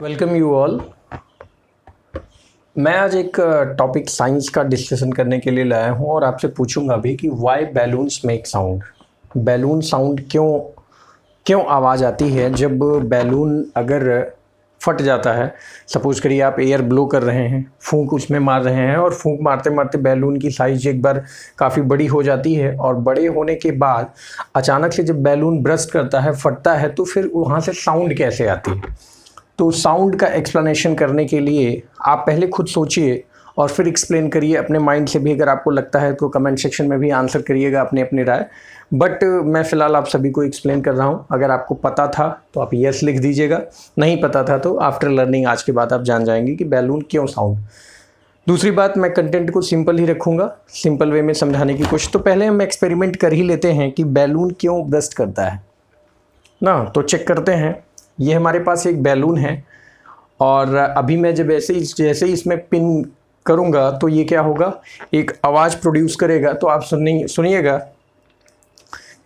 Welcome you all. मैं आज एक टॉपिक साइंस का डिस्कशन करने के लिए लाया हूँ और आपसे पूछूंगा भी कि why balloons make sound. Balloon sound क्यों आवाज़ आती है जब बैलून अगर फट जाता है। सपोज़ करिए आप एयर ब्लो कर रहे हैं, फूंक उसमें मार रहे हैं और फूंक मारते मारते बैलून की साइज़ एक बार काफ़ी बड़ी हो जाती है और बड़े होने के बाद अचानक से जब बैलून ब्रस्ट करता है, फटता है, तो फिर वहाँ से साउंड कैसे आती है। तो साउंड का एक्सप्लेनेशन करने के लिए आप पहले खुद सोचिए और फिर एक्सप्लेन करिए अपने माइंड से भी। अगर आपको लगता है तो कमेंट सेक्शन में भी आंसर करिएगा अपने अपनी राय। बट मैं फ़िलहाल आप सभी को एक्सप्लेन कर रहा हूँ। अगर आपको पता था तो आप यस लिख दीजिएगा, नहीं पता था तो आफ्टर लर्निंग आज के बाद आप जान जाएंगे कि बैलून क्यों साउंड। दूसरी बात, मैं कंटेंट को सिंपल ही रखूँगा, सिंपल वे में समझाने की कोशिश। तो पहले हम एक्सपेरिमेंट कर ही लेते हैं कि बैलून क्यों ब्रस्ट करता है ना। तो चेक करते हैं। ये हमारे पास एक बैलून है और अभी मैं जब जैसे ही इसमें पिन करूँगा तो ये क्या होगा, एक आवाज़ प्रोड्यूस करेगा। तो आप सुनिएगा।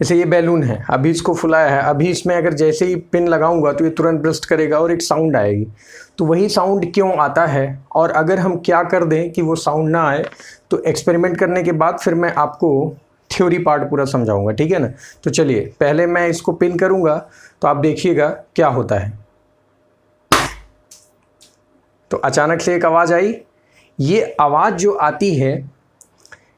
जैसे ये बैलून है, अभी इसको फुलाया है, अभी इसमें अगर जैसे ही पिन लगाऊंगा तो ये तुरंत ब्रस्ट करेगा और एक साउंड आएगी। तो वही साउंड क्यों आता है और अगर हम क्या कर दें कि वो साउंड ना आए, तो एक्सपेरिमेंट करने के बाद फिर मैं आपको थ्योरी पार्ट पूरा समझाऊंगा, ठीक है ना। तो चलिए पहले मैं इसको पिन करूंगा तो आप देखिएगा क्या होता है। तो अचानक से एक आवाज़ आई। ये आवाज़ जो आती है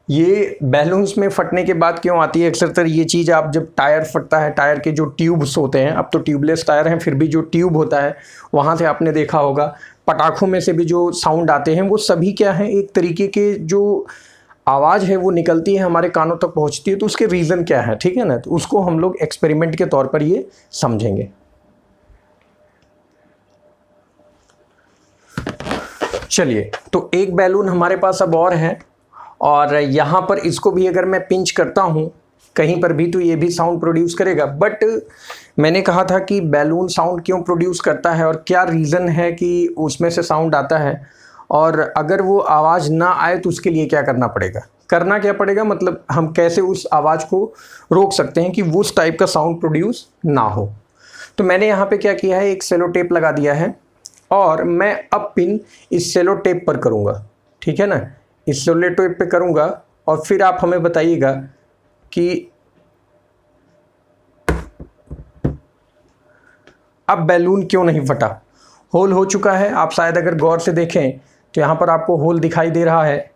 ये बैलून्स में फटने के बाद क्यों आती है। अक्सर ये चीज़ आप जब टायर फटता है, टायर के जो ट्यूब्स होते हैं, अब तो ट्यूबलेस टायर हैं, फिर भी जो ट्यूब होता है वहाँ से आपने देखा होगा। पटाखों में से भी जो साउंड आते हैं वो सभी क्या हैं, एक तरीके के जो आवाज़ है वो निकलती है, हमारे कानों तक पहुँचती है। तो उसके रीज़न क्या है, ठीक है ना। तो उसको हम लोग एक्सपेरिमेंट के तौर पर ये समझेंगे। चलिए, तो एक बैलून हमारे पास अब और है और यहाँ पर इसको भी अगर मैं पिंच करता हूँ कहीं पर भी तो ये भी साउंड प्रोड्यूस करेगा। बट मैंने कहा था कि बैलून साउंड क्यों प्रोड्यूस करता है और क्या रीज़न है कि उसमें से साउंड आता है, और अगर वो आवाज़ ना आए तो उसके लिए क्या करना पड़ेगा। करना क्या पड़ेगा मतलब हम कैसे उस आवाज़ को रोक सकते हैं कि वो उस टाइप का साउंड प्रोड्यूस ना हो। तो मैंने यहाँ पे क्या किया है, एक सेलो टेप लगा दिया है और मैं अब पिन इस सेलो टेप पर करूँगा, ठीक है ना। इस सेलो टेप पे करूँगा और फिर आप हमें बताइएगा कि अब बैलून क्यों नहीं फटा। होल हो चुका है, आप शायद अगर गौर से देखें तो यहाँ पर आपको होल दिखाई दे रहा है।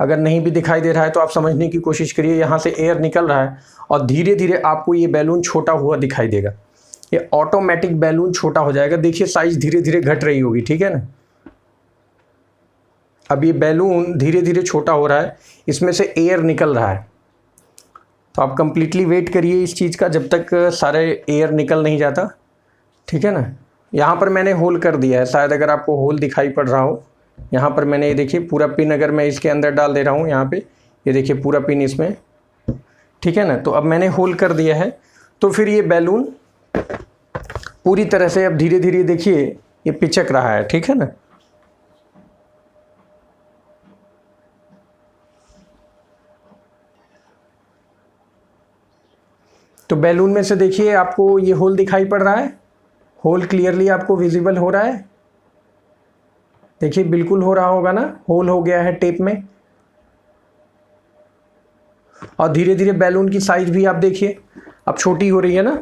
अगर नहीं भी दिखाई दे रहा है तो आप समझने की कोशिश करिए, यहाँ से एयर निकल रहा है और धीरे धीरे आपको ये बैलून छोटा हुआ दिखाई देगा। ये ऑटोमेटिक बैलून छोटा हो जाएगा। देखिए साइज धीरे धीरे घट रही होगी, ठीक है ना। अब ये बैलून धीरे धीरे छोटा हो रहा है, इसमें से एयर निकल रहा है। तो आप कंप्लीटली वेट करिए इस चीज़ का जब तक सारे एयर निकल नहीं जाता, ठीक है ना। यहाँ पर मैंने होल कर दिया है, शायद अगर आपको होल दिखाई पड़ रहा हो। यहाँ पर मैंने ये देखिए पूरा पिन अगर मैं इसके अंदर डाल दे रहा हूँ, यहाँ पे ये देखिए पूरा पिन इसमें, ठीक है ना। तो अब मैंने होल कर दिया है। तो फिर ये बैलून पूरी तरह से अब धीरे धीरे देखिए ये पिचक रहा है, ठीक है ना। तो बैलून में से देखिए आपको ये होल दिखाई पड़ रहा है। होल क्लियरली आपको विजिबल हो रहा है। देखिए बिल्कुल हो रहा होगा ना, होल हो गया है टेप में। और धीरे धीरे बैलून की साइज भी आप देखिए अब छोटी हो रही है ना।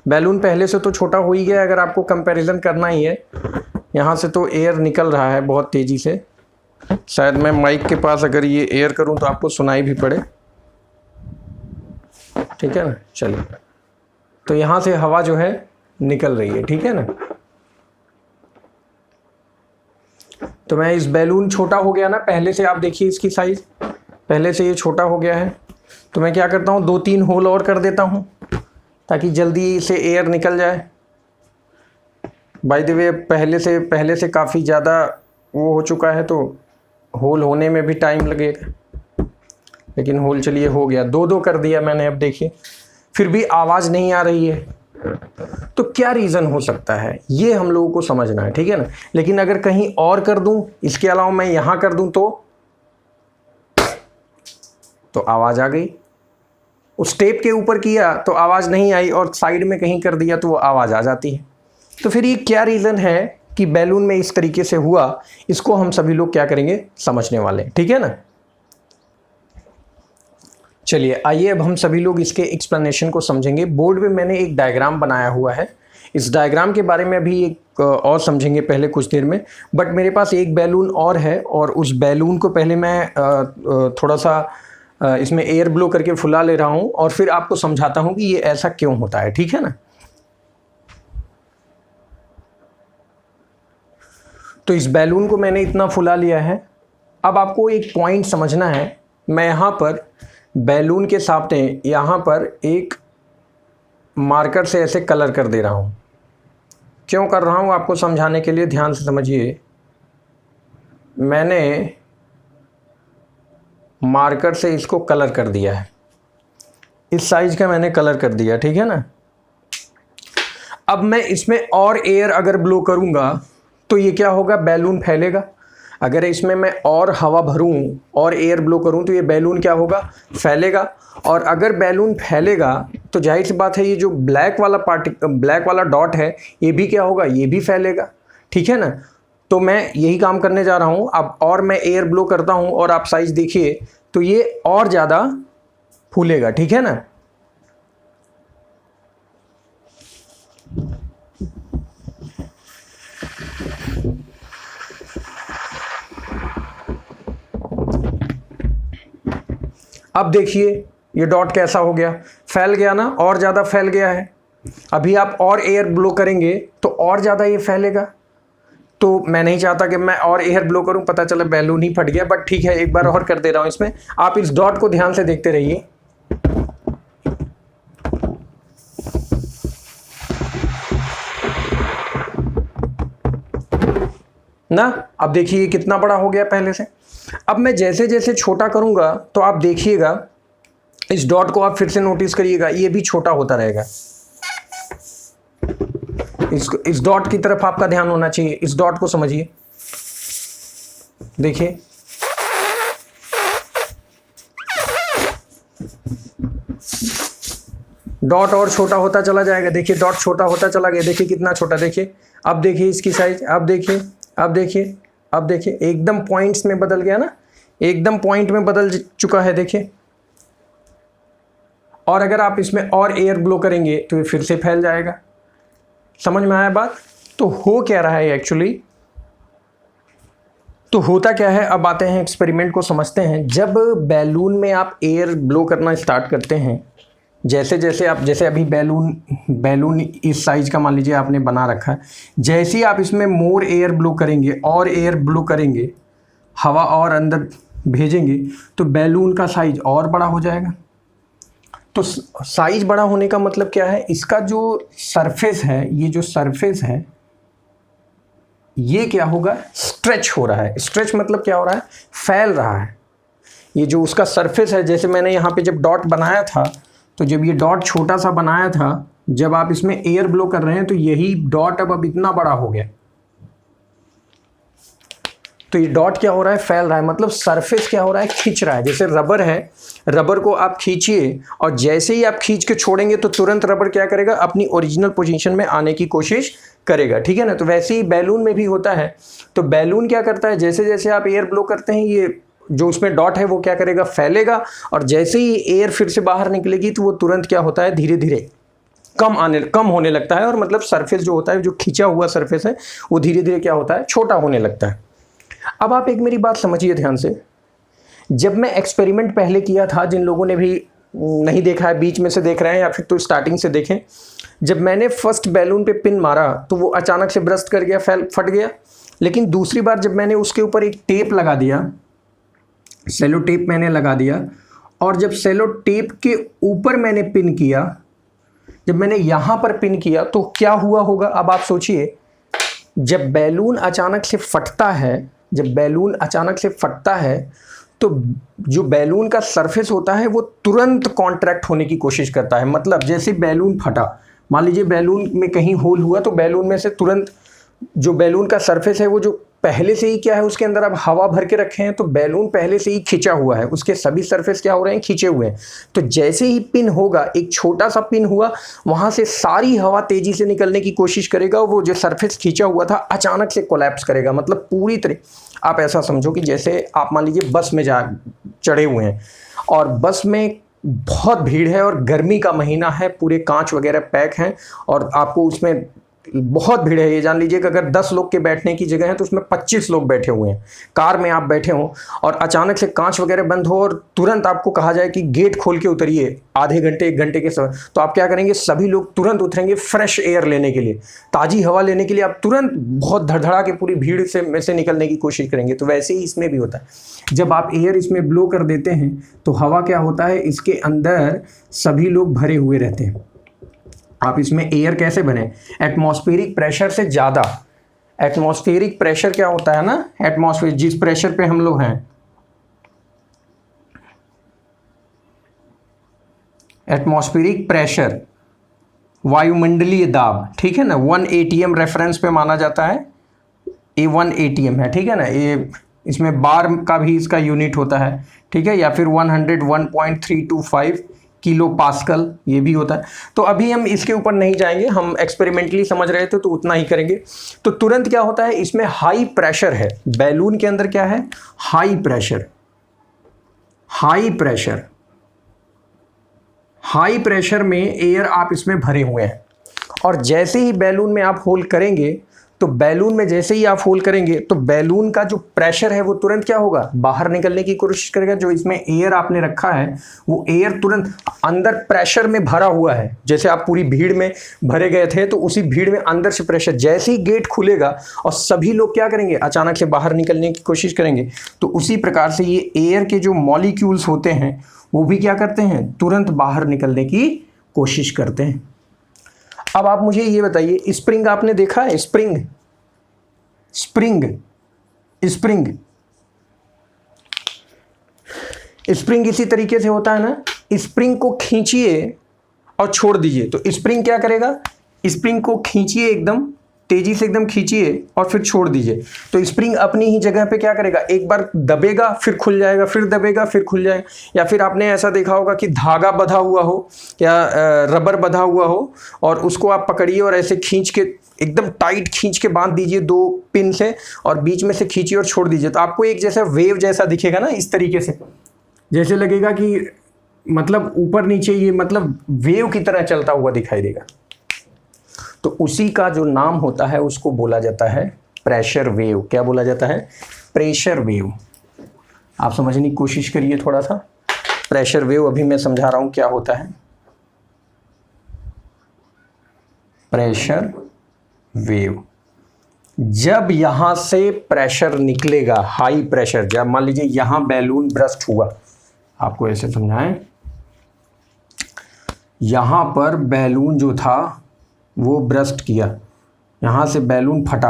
बैलून पहले से तो छोटा हो ही गया, अगर आपको कंपैरिजन करना ही है। यहाँ से तो एयर निकल रहा है बहुत तेज़ी से। शायद मैं माइक के पास अगर ये एयर करूँ तो आपको सुनाई भी पड़े, ठीक है ना। चलिए, तो यहाँ से हवा जो है निकल रही है, ठीक है ना। तो मैं इस बैलून छोटा हो गया ना पहले से, आप देखिए इसकी साइज पहले से ये छोटा हो गया है। तो मैं क्या करता हूँ, 2-3 होल और कर देता हूँ ताकि जल्दी से एयर निकल जाए। बाय द वे पहले से काफ़ी ज़्यादा वो हो चुका है तो होल होने में भी टाइम लगेगा, लेकिन होल चलिए हो गया। 2-2 कर दिया मैंने। अब देखिए फिर भी आवाज़ नहीं आ रही है, तो क्या रीज़न हो सकता है ये हम लोगों को समझना है, ठीक है ना। लेकिन अगर कहीं और कर दूं, इसके अलावा मैं यहाँ कर दूं तो आवाज़ आ गई। उस टेप के ऊपर किया तो आवाज़ नहीं आई और साइड में कहीं कर दिया तो वो आवाज़ आ जाती है। तो फिर ये क्या रीज़न है कि बैलून में इस तरीके से हुआ, इसको हम सभी लोग क्या करेंगे, समझने वाले हैं, ठीक है ना। चलिए आइए अब हम सभी लोग इसके एक्सप्लेनेशन को समझेंगे। बोर्ड पे मैंने एक डायग्राम बनाया हुआ है, इस डायग्राम के बारे में अभी एक और समझेंगे पहले कुछ देर में। बट मेरे पास एक बैलून और है और उस बैलून को पहले मैं थोड़ा सा इसमें एयर ब्लो करके फुला ले रहा हूँ और फिर आपको समझाता हूँ कि ये ऐसा क्यों होता है, ठीक है ना। तो इस बैलून को मैंने इतना फुला लिया है। अब आपको एक पॉइंट समझना है, मैं यहाँ पर बैलून के सामने यहाँ पर एक मार्कर से ऐसे कलर कर दे रहा हूँ। क्यों कर रहा हूँ आपको समझाने के लिए, ध्यान से समझिए। मैंने मार्कर से इसको कलर कर दिया है, इस साइज का मैंने कलर कर दिया, ठीक है ना। अब मैं इसमें और एयर अगर ब्लो करूँगा तो ये क्या होगा, बैलून फैलेगा। अगर इसमें मैं और हवा भरूं और एयर ब्लो करूं तो ये बैलून क्या होगा, फैलेगा। और अगर बैलून फैलेगा तो जाहिर सी बात है ये जो ब्लैक वाला डॉट है ये भी क्या होगा, ये भी फैलेगा, ठीक है ना। तो मैं यही काम करने जा रहा हूं। अब और मैं एयर ब्लो करता हूं और आप साइज देखिए तो ये और ज़्यादा फूलेगा, ठीक है ना। अब देखिए ये डॉट कैसा हो गया, फैल गया ना, और ज़्यादा फैल गया है। अभी आप और एयर ब्लो करेंगे तो और ज़्यादा ये फैलेगा। तो मैं नहीं चाहता कि मैं और एयर ब्लो करूं, पता चला बैलून ही फट गया। बट ठीक है, एक बार और कर दे रहा हूं इसमें। आप इस डॉट को ध्यान से देखते रहिए ना। अब देखिए ये कितना बड़ा हो गया पहले से। अब मैं जैसे जैसे छोटा करूंगा तो आप देखिएगा इस डॉट को, आप फिर से नोटिस करिएगा ये भी छोटा होता रहेगा। इस डॉट की तरफ आपका ध्यान होना चाहिए, इस डॉट को समझिए, देखिए डॉट और छोटा होता चला जाएगा। देखिए डॉट छोटा होता चला गया, देखिए कितना छोटा, देखिए अब देखिए इसकी साइज, अब देखिए अब देखिए अब देखिए एकदम पॉइंट्स में बदल गया ना, एकदम पॉइंट में बदल चुका है, देखिए। और अगर आप इसमें और एयर ब्लो करेंगे तो ये फिर से फैल जाएगा। समझ में आया बात। तो हो क्या रहा है एक्चुअली, तो होता क्या है, अब आते हैं एक्सपेरिमेंट को समझते हैं। जब बैलून में आप एयर ब्लो करना स्टार्ट करते हैं, जैसे जैसे आप, जैसे अभी बैलून इस साइज का मान लीजिए आपने बना रखा है, जैसे ही आप इसमें मोर एयर ब्लो करेंगे और एयर ब्लो करेंगे, हवा और अंदर भेजेंगे तो बैलून का साइज और बड़ा हो जाएगा। तो साइज बड़ा होने का मतलब क्या है, इसका जो सरफेस है, ये जो सरफेस है ये क्या होगा, स्ट्रेच हो रहा है। स्ट्रेच मतलब क्या हो रहा है, फैल रहा है। ये जो उसका सरफेस है, जैसे मैंने यहाँ पे जब डॉट बनाया था, तो जब ये डॉट छोटा सा बनाया था, जब आप इसमें एयर ब्लो कर रहे हैं तो यही डॉट अब इतना बड़ा हो गया। तो ये डॉट क्या हो रहा है, फैल रहा है। मतलब सरफेस क्या हो रहा है, खींच रहा है। जैसे रबर है, रबर को आप खींचिए और जैसे ही आप खींच के छोड़ेंगे तो तुरंत रबर क्या करेगा, अपनी ओरिजिनल पोजीशन में आने की कोशिश करेगा, ठीक है ना। तो वैसे ही बैलून में भी होता है। तो बैलून क्या करता है, जैसे जैसे आप एयर ब्लो करते हैं, ये जो उसमें डॉट है वो क्या करेगा, फैलेगा। और जैसे ही एयर फिर से बाहर निकलेगी तो वो तुरंत क्या होता है, धीरे धीरे कम होने लगता है। और मतलब सरफेस जो होता है, जो खींचा हुआ सरफेस है, वो धीरे धीरे क्या होता है, छोटा होने लगता है। अब आप एक मेरी बात समझिए ध्यान से। जब मैं एक्सपेरिमेंट पहले किया था, जिन लोगों ने भी नहीं देखा है, बीच में से देख रहे हैं या फिर तो स्टार्टिंग से देखें, जब मैंने फर्स्ट बैलून पे पिन मारा तो वो अचानक से ब्रस्ट कर गया, फट गया। लेकिन दूसरी बार जब मैंने उसके ऊपर एक टेप लगा दिया, सेलो टेप मैंने लगा दिया, और जब सेलो टेप के ऊपर मैंने पिन किया, जब मैंने यहाँ पर पिन किया तो क्या हुआ होगा। अब आप सोचिए, जब बैलून अचानक से फटता है, जब बैलून अचानक से फटता है तो जो बैलून का सरफेस होता है वो तुरंत कॉन्ट्रैक्ट होने की कोशिश करता है। मतलब जैसे बैलून फटा, मान लीजिए बैलून में कहीं होल हुआ तो बैलून में से तुरंत जो बैलून का सरफेस है वो जो पहले से ही क्या है उसके अंदर आप हवा भर के रखे हैं, तो बैलून पहले से ही खिंचा हुआ है, उसके सभी सरफेस क्या हो रहे हैं, खिंचे हुए हैं। तो जैसे ही पिन होगा, एक छोटा सा पिन हुआ, वहां से सारी हवा तेजी से निकलने की कोशिश करेगा, वो जो सरफेस खींचा हुआ था अचानक से कोलैप्स करेगा। मतलब पूरी तरह आप ऐसा समझो कि जैसे आप मान लीजिए बस में जा चढ़े हुए हैं और बस में बहुत भीड़ है और गर्मी का महीना है, पूरे कांच वगैरह पैक हैं और आपको उसमें बहुत भीड़ है। ये जान लीजिए कि अगर 10 लोग के बैठने की जगह है तो उसमें 25 लोग बैठे हुए हैं। कार में आप बैठे हो और अचानक से कांच वगैरह बंद हो और तुरंत आपको कहा जाए कि गेट खोल के उतरिए आधे घंटे 1 घंटे के समय, तो आप क्या करेंगे, सभी लोग तुरंत उतरेंगे फ्रेश एयर लेने के लिए, ताज़ी हवा लेने के लिए। आप तुरंत बहुत धड़धड़ा के पूरी भीड़ से में से निकलने की कोशिश करेंगे। तो वैसे ही इसमें भी होता है, जब आप एयर इसमें ब्लो कर देते हैं तो हवा क्या होता है, इसके अंदर सभी लोग भरे हुए रहते हैं। आप इसमें एयर कैसे बने, एटमॉस्फेरिक प्रेशर से ज़्यादा। एटमॉस्फेरिक प्रेशर क्या होता है ना, एटमॉस्फेयर जिस प्रेशर पे हम लोग हैं, एटमॉस्फेरिक प्रेशर वायुमंडलीय दाब, ठीक है ना, 1 atm रेफरेंस पे माना जाता है। ये 1 atm है, ठीक है ना, ये इसमें बार का भी इसका यूनिट होता है, ठीक है, या फिर 101.325 किलो पास्कल ये भी होता है। तो अभी हम इसके ऊपर नहीं जाएंगे, हम एक्सपेरिमेंटली समझ रहे थे तो उतना ही करेंगे। तो तुरंत क्या होता है, इसमें हाई प्रेशर है, बैलून के अंदर क्या है, high pressure. High pressure, high pressure में एयर आप इसमें भरे हुए हैं और जैसे ही बैलून में आप होल करेंगे, तो बैलून में जैसे ही आप होल करेंगे तो बैलून का जो प्रेशर है वो तुरंत क्या होगा, बाहर निकलने की कोशिश करेगा। जो इसमें एयर आपने रखा है वो एयर तुरंत अंदर प्रेशर में भरा हुआ है। जैसे आप पूरी भीड़ में भरे गए थे तो उसी भीड़ में अंदर से प्रेशर, जैसे ही गेट खुलेगा और सभी लोग क्या करेंगे, अचानक से बाहर निकलने की कोशिश करेंगे, तो उसी प्रकार से ये एयर के जो मॉलिक्यूल्स होते हैं वो भी क्या करते हैं, तुरंत बाहर निकलने की कोशिश करते हैं। अब आप मुझे ये बताइए, स्प्रिंग आपने देखा है, स्प्रिंग, स्प्रिंग, स्प्रिंग, स्प्रिंग इसी तरीके से होता है ना। स्प्रिंग को खींचिए और छोड़ दीजिए, तो स्प्रिंग क्या करेगा, स्प्रिंग को खींचिए एकदम तेजी से, एकदम खींचिए और फिर छोड़ दीजिए, तो स्प्रिंग अपनी ही जगह पे क्या करेगा, एक बार दबेगा फिर खुल जाएगा, फिर दबेगा फिर खुल जाएगा। या फिर आपने ऐसा देखा होगा कि धागा बंधा हुआ हो या रबर बंधा हुआ हो और उसको आप पकड़िए और ऐसे खींच के एकदम टाइट खींच के बांध दीजिए 2 पिन से और बीच में से खींचिए और छोड़ दीजिए, तो आपको एक जैसा वेव जैसा दिखेगा ना, इस तरीके से, जैसे लगेगा कि मतलब ऊपर नीचे ये मतलब वेव की तरह चलता हुआ दिखाई देगा। तो उसी का जो नाम होता है उसको बोला जाता है प्रेशर वेव। क्या बोला जाता है, प्रेशर वेव। आप समझने की कोशिश करिए थोड़ा सा। प्रेशर वेव अभी मैं समझा रहा हूं क्या होता है। प्रेशर वेव, जब यहां से प्रेशर निकलेगा, हाई प्रेशर, जब मान लीजिए यहां बैलून ब्रस्ट हुआ, आपको ऐसे समझाएं, यहां पर बैलून जो था वो ब्रस्ट किया, यहाँ से बैलून फटा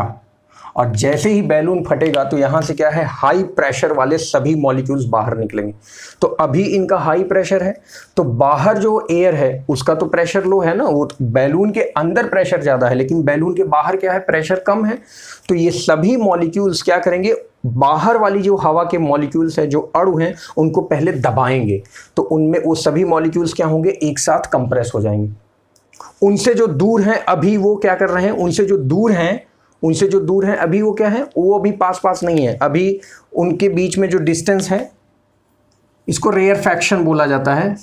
और जैसे ही बैलून फटेगा तो यहाँ से क्या है, हाई प्रेशर वाले सभी मॉलिक्यूल्स बाहर निकलेंगे। तो अभी इनका हाई प्रेशर है तो बाहर जो एयर है उसका तो प्रेशर लो है ना, वो बैलून के अंदर प्रेशर ज़्यादा है लेकिन बैलून के बाहर क्या है, प्रेशर कम है। तो ये सभी मॉलिक्यूल्स क्या करेंगे, बाहर वाली जो हवा के मॉलिक्यूल्स है, जो अणु हैं, उनको पहले दबाएंगे, तो उनमें वो सभी मॉलिक्यूल्स क्या होंगे, एक साथ कंप्रेस हो जाएंगे। उनसे जो दूर हैं अभी वो क्या कर रहे हैं, उनसे जो दूर हैं अभी वो क्या है, वो अभी पास पास नहीं है, अभी उनके बीच में जो डिस्टेंस है इसको रेयरफैक्शन बोला जाता है,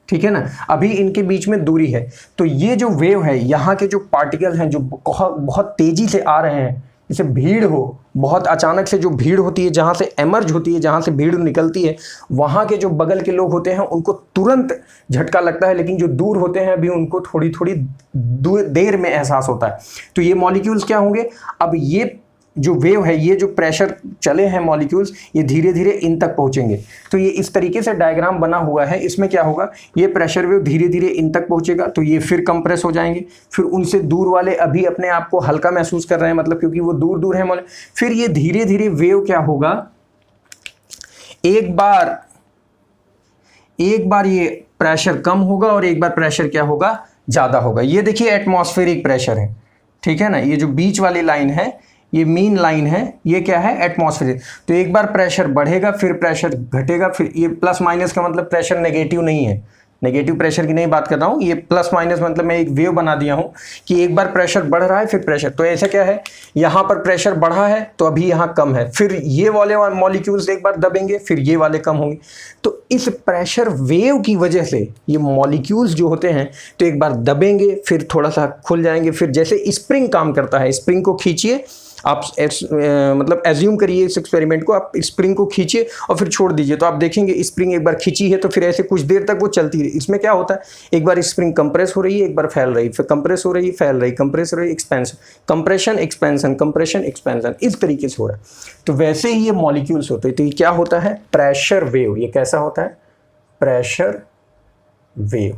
ठीक है ना, अभी इनके बीच में दूरी है। तो ये जो वेव है, यहाँ के जो पार्टिकल हैं जो बहुत तेजी से आ रहे हैं, जैसे भीड़ हो, बहुत अचानक से जो भीड़ होती है, जहाँ से एमर्ज होती है, जहाँ से भीड़ निकलती है, वहाँ के जो बगल के लोग होते हैं उनको तुरंत झटका लगता है, लेकिन जो दूर होते हैं अभी उनको थोड़ी थोड़ी देर में एहसास होता है। तो ये मॉलिक्यूल्स क्या होंगे, अब ये जो वेव है, ये जो प्रेशर चले हैं मॉलिक्यूल्स, ये धीरे धीरे इन तक पहुंचेंगे। तो ये इस तरीके से डायग्राम बना हुआ है। इसमें क्या होगा, ये प्रेशर वेव धीरे धीरे इन तक पहुंचेगा तो ये फिर कंप्रेस हो जाएंगे, फिर उनसे दूर वाले अभी अपने आप को हल्का महसूस कर रहे हैं, मतलब क्योंकि वो दूर दूर है, फिर ये धीरे धीरे वेव क्या होगा, एक बार ये प्रेशर कम होगा और एक बार प्रेशर क्या होगा, ज़्यादा होगा। ये देखिए एटमॉस्फेरिक प्रेशर है, ठीक है ना, ये जो बीच वाली लाइन है ये मीन लाइन है, ये क्या है, एटमॉस्फेयर। तो एक बार प्रेशर बढ़ेगा, फिर प्रेशर घटेगा, फिर ये प्लस माइनस का मतलब प्रेशर नेगेटिव नहीं है, नेगेटिव प्रेशर की नहीं बात कर रहा हूँ, ये प्लस माइनस मतलब मैं एक वेव बना दिया हूँ कि एक बार प्रेशर बढ़ रहा है फिर प्रेशर। तो ऐसा क्या है, यहाँ पर प्रेशर बढ़ा है तो अभी यहाँ कम है, फिर ये वाले मॉलिक्यूल्स एक बार दबेंगे, फिर ये वाले कम होंगे। तो इस प्रेशर वेव की वजह से ये मॉलिक्यूल्स जो होते हैं तो एक बार दबेंगे, फिर थोड़ा सा खुल जाएंगे, फिर जैसे स्प्रिंग काम करता है, स्प्रिंग को खींचिए आप, मतलब एज्यूम करिए इस एक्सपेरिमेंट को, आप स्प्रिंग को खींचिए और फिर छोड़ दीजिए, तो आप देखेंगे स्प्रिंग एक बार खींची है तो फिर ऐसे कुछ देर तक वो चलती है। इसमें क्या होता है, एक बार स्प्रिंग कंप्रेस हो रही है, एक बार फैल रही है, फिर कंप्रेस हो रही है, फैल रही, कंप्रेस हो रही है, expansion, compression expansion, compression expansion, इस तरीके से हो रहा है। तो वैसे ही ये मॉलिक्यूल्स होते हैं। तो ये क्या होता है, प्रेशर वेव। ये कैसा होता है, प्रेशर वेव।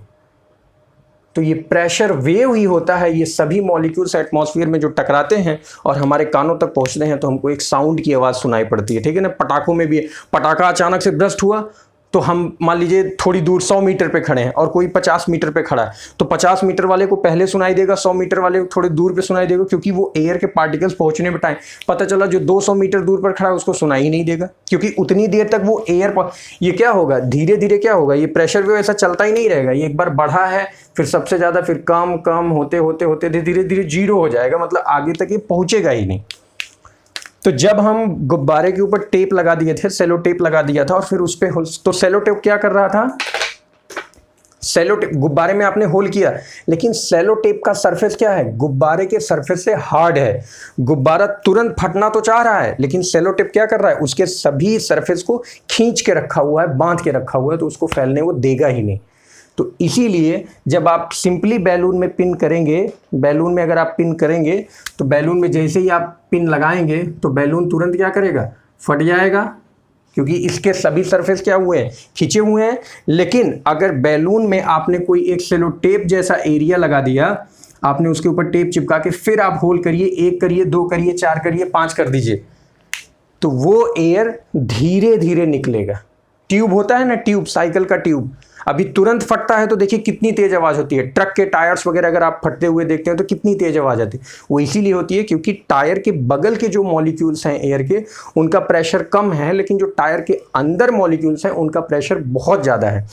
तो ये प्रेशर वेव ही होता है, ये सभी मॉलिक्यूल्स एटमॉस्फेयर में जो टकराते हैं और हमारे कानों तक पहुंचते हैं तो हमको एक साउंड की आवाज़ सुनाई पड़ती है, ठीक है ना। पटाखों में भी है, पटाखा अचानक से ब्रस्ट हुआ तो हम मान लीजिए थोड़ी दूर 100 मीटर पे खड़े हैं और कोई 50 मीटर पे खड़ा है, तो 50 मीटर वाले को पहले सुनाई देगा, 100 मीटर वाले को थोड़े दूर पे सुनाई देगा, क्योंकि वो एयर के पार्टिकल्स पहुंचने में टाइम। पता चला जो 200 मीटर दूर पर खड़ा है उसको सुनाई ही नहीं देगा, क्योंकि उतनी देर तक वो एयर ये क्या होगा, धीरे धीरे क्या होगा, ये प्रेशर वेव ऐसा चलता ही नहीं रहेगा। ये एक बार बढ़ा है, फिर सबसे ज़्यादा, फिर कम कम होते होते होते धीरे धीरे जीरो हो जाएगा, मतलब आगे तक ये पहुंचेगा ही नहीं। तो जब हम गुब्बारे के ऊपर टेप लगा दिए थे, सेलो टेप लगा दिया था और फिर उस पर, तो सेलो टेप क्या कर रहा था, सेलो टेप गुब्बारे में आपने होल किया, लेकिन सेलो टेप का सरफेस क्या है, गुब्बारे के सरफेस से हार्ड है। गुब्बारा तुरंत फटना तो चाह रहा है, लेकिन सेलो टेप क्या कर रहा है, उसके सभी सरफेस को खींच के रखा हुआ है, बांध के रखा हुआ है, तो उसको फैलने वो देगा ही नहीं। तो इसीलिए जब आप सिंपली बैलून में पिन करेंगे, बैलून में अगर आप पिन करेंगे तो बैलून में जैसे ही आप पिन लगाएंगे तो बैलून तुरंत क्या करेगा, फट जाएगा, क्योंकि इसके सभी सरफेस क्या हुए हैं, खींचे हुए हैं। लेकिन अगर बैलून में आपने कोई एक सेलो टेप जैसा एरिया लगा दिया, आपने उसके ऊपर टेप चिपका के फिर आप होल करिए, 1 करिए, 2 करिए, 4 करिए, 5 कर दीजिए, तो वो एयर धीरे धीरे निकलेगा। ट्यूब होता है ना, ट्यूब, साइकिल का ट्यूब, अभी तुरंत फटता है तो देखिए कितनी तेज आवाज़ होती है। ट्रक के टायर्स वगैरह अगर आप फटते हुए देखते हैं तो कितनी तेज आवाज़ आती है, वो इसीलिए होती है क्योंकि टायर के बगल के जो मॉलिक्यूल्स हैं एयर के, उनका प्रेशर कम है, लेकिन जो टायर के अंदर मॉलिक्यूल्स हैं उनका प्रेशर बहुत ज़्यादा है।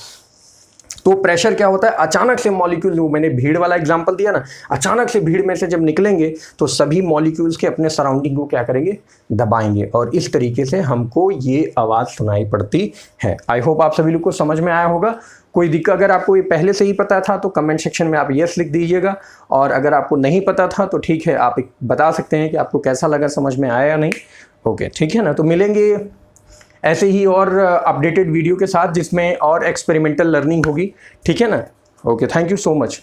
तो प्रेशर क्या होता है, अचानक से मॉलिक्यूल, जो मैंने भीड़ वाला एग्जांपल दिया ना, अचानक से भीड़ में से जब निकलेंगे तो सभी मॉलिक्यूल्स के अपने सराउंडिंग को क्या करेंगे, दबाएंगे, और इस तरीके से हमको ये आवाज़ सुनाई पड़ती है। आई होप आप सभी लोग को समझ में आया होगा। कोई दिक्कत, अगर आपको ये पहले से ही पता था तो कमेंट सेक्शन में आप यस लिख दीजिएगा, और अगर आपको नहीं पता था तो ठीक है, आप बता सकते हैं कि आपको कैसा लगा, समझ में आया या नहीं। ओके, ठीक है ना। तो मिलेंगे ऐसे ही और अपडेटेड वीडियो के साथ जिसमें और एक्सपेरिमेंटल लर्निंग होगी, ठीक है ना। Okay, thank you so much.